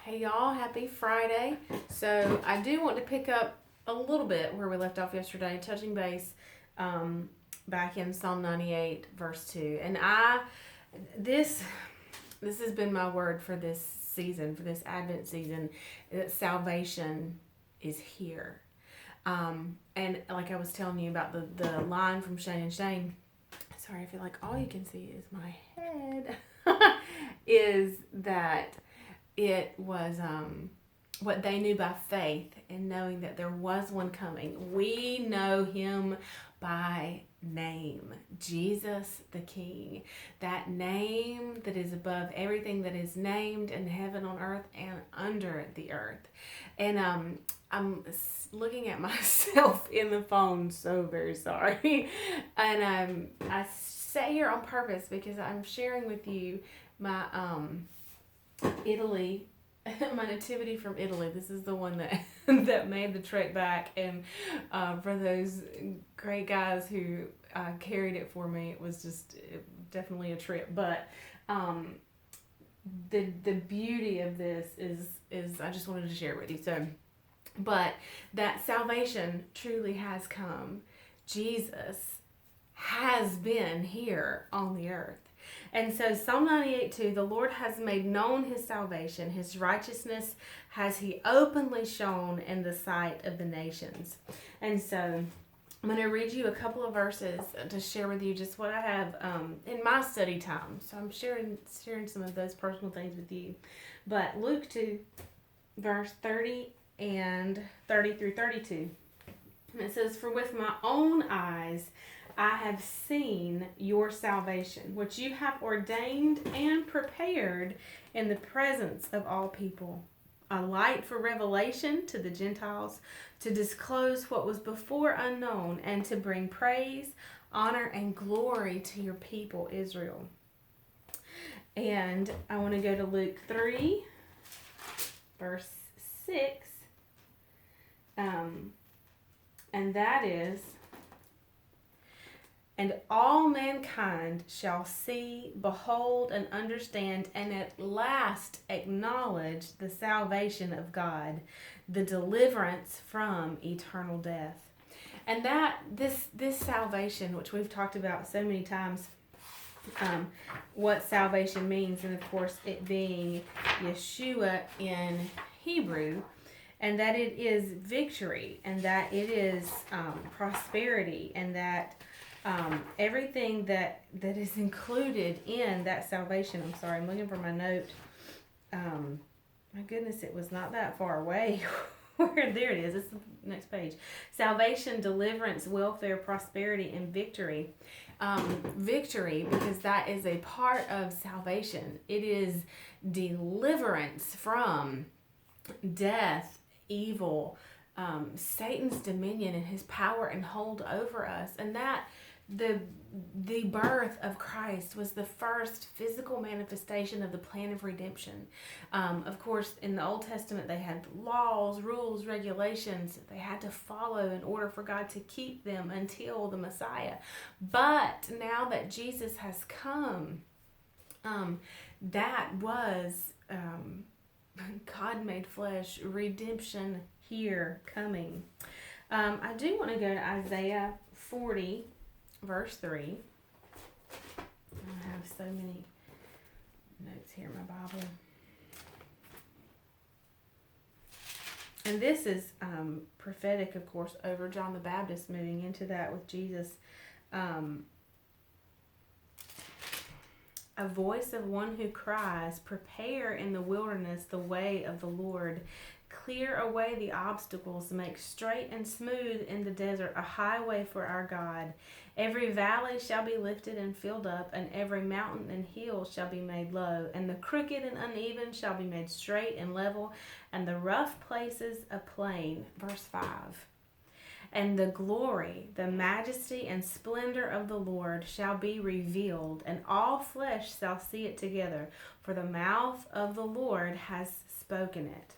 Hey y'all, happy Friday. So I do want to pick up a little bit where we left off yesterday, touching base um, back in Psalm 98, verse 2. And this this has been my word for this season, for this Advent season, that salvation is here. And like I was telling you about the line from Shane and Shane, sorry, I feel like all you can see is my head, is that it was what they knew by faith and knowing that there was one coming. We know him by name, Jesus the King, that name that is above everything that is named in heaven, on earth, and under the earth. And I'm looking at myself in the phone, so very sorry. And I sat here on purpose because I'm sharing with you my Italy, my nativity from Italy. This is the one that that made the trek back, and for those great guys who carried it for me, it was just definitely a trip. But the beauty of this is I just wanted to share it with you. So, but that salvation truly has come. Jesus has been here on the earth. And so Psalm 98:2, the Lord has made known his salvation, his righteousness has he openly shown in the sight of the nations. And so I'm going to read you a couple of verses to share with you just what I have in my study time. So I'm sharing some of those personal things with you. But Luke 2, verse 30 and 30 through 32. And it says, "For with my own eyes I have seen your salvation, which you have ordained and prepared in the presence of all people, a light for revelation to the Gentiles, to disclose what was before unknown, and to bring praise, honor, and glory to your people Israel." And I want to go to Luke 3, verse 6. And that is, "And all mankind shall see, behold, and understand, and at last acknowledge the salvation of God, the deliverance from eternal death." And that this salvation, which we've talked about so many times, what salvation means, and of course it being Yeshua in Hebrew, and that it is victory, and that it is prosperity, and that everything that is included in that salvation. I'm sorry, I'm looking for my note. My goodness, it was not that far away. Where, there it is. It's the next page. Salvation, deliverance, welfare, prosperity, and victory. Victory, because that is a part of salvation. It is deliverance from death, evil, Satan's dominion and his power and hold over us. And that the birth of Christ was the first physical manifestation of the plan of redemption. Of course, in the Old Testament, they had laws, rules, regulations that they had to follow in order for God to keep them until the Messiah. But now that Jesus has come, that was God made flesh, redemption here coming. I do want to go to Isaiah 40, verse 3. I have so many notes here in my Bible. And this is prophetic, of course, over John the Baptist, moving into that with Jesus. "A voice of one who cries, prepare in the wilderness the way of the Lord. Clear away the obstacles, make straight and smooth in the desert a highway for our God. Every valley shall be lifted and filled up, and every mountain and hill shall be made low, and the crooked and uneven shall be made straight and level, and the rough places a plain." Verse 5. "And the glory, the majesty, and splendor of the Lord shall be revealed, and all flesh shall see it together, for the mouth of the Lord has spoken it."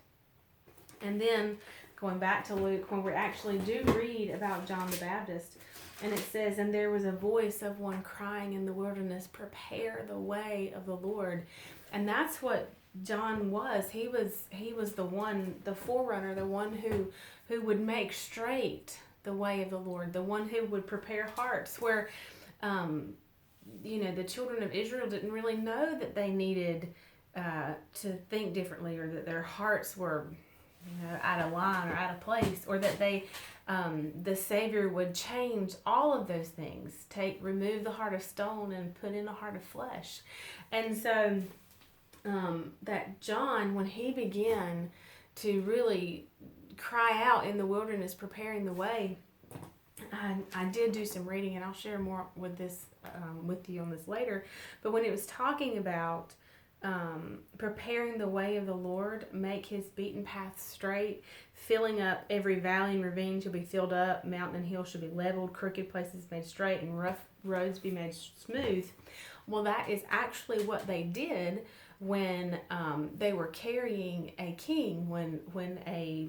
And then going back to Luke, when we actually do read about John the Baptist, and it says, "And there was a voice of one crying in the wilderness, prepare the way of the Lord." And that's what John was. He was the one, the forerunner, the one who would make straight the way of the Lord, the one who would prepare hearts where the children of Israel didn't really know that they needed to think differently, or that their hearts were out of line or out of place, or that the Savior would change all of those things, remove the heart of stone and put in a heart of flesh. And so that John, when he began to really cry out in the wilderness, preparing the way, I did do some reading, and I'll share more with you on this later. But when it was talking about preparing the way of the Lord, make his beaten path straight, filling up every valley and ravine shall be filled up, mountain and hill shall be leveled, crooked places made straight, and rough roads be made smooth. Well, that is actually what they did when they were carrying a king, when a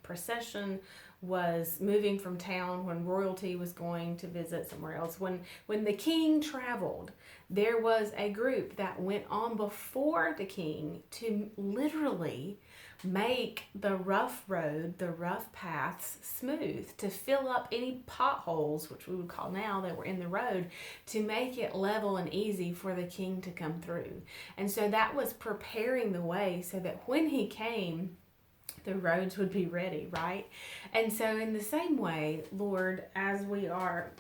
procession was moving from town, when royalty was going to visit somewhere else. When the king traveled, there was a group that went on before the king to literally make the rough road, the rough paths smooth, to fill up any potholes, which we would call now, that were in the road, to make it level and easy for the king to come through. And so that was preparing the way so that when he came, the roads would be ready, right? And so in the same way, Lord, as we are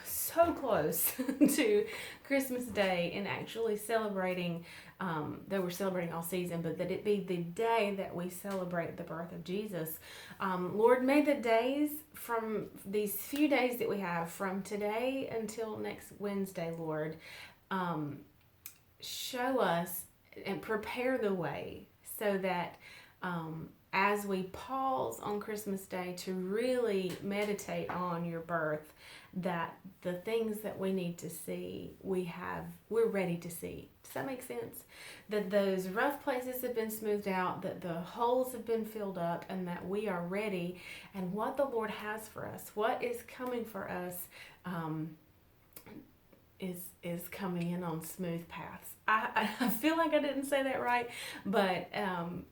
so close to Christmas Day and actually celebrating, that we're celebrating all season, but that it be the day that we celebrate the birth of Jesus. Lord, may the days, from these few days that we have from today until next Wednesday, Lord, show us and prepare the way so that as we pause on Christmas Day to really meditate on your birth, that the things that we need to see, we're ready to see. Does that make sense? That those rough places have been smoothed out, that the holes have been filled up, and that we are ready. And what the Lord has for us, what is coming for us, is coming in on smooth paths. I feel like I didn't say that right, but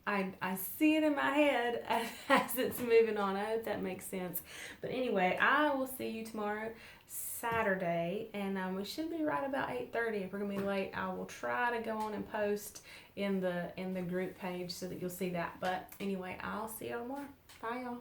I see it in my head as it's moving on. I hope that makes sense. But anyway, I will see you tomorrow, Saturday, and we should be right about 8:30. If we're gonna be late, I will try to go on and post in the group page so that you'll see that. But anyway, I'll see y'all tomorrow. Bye, y'all.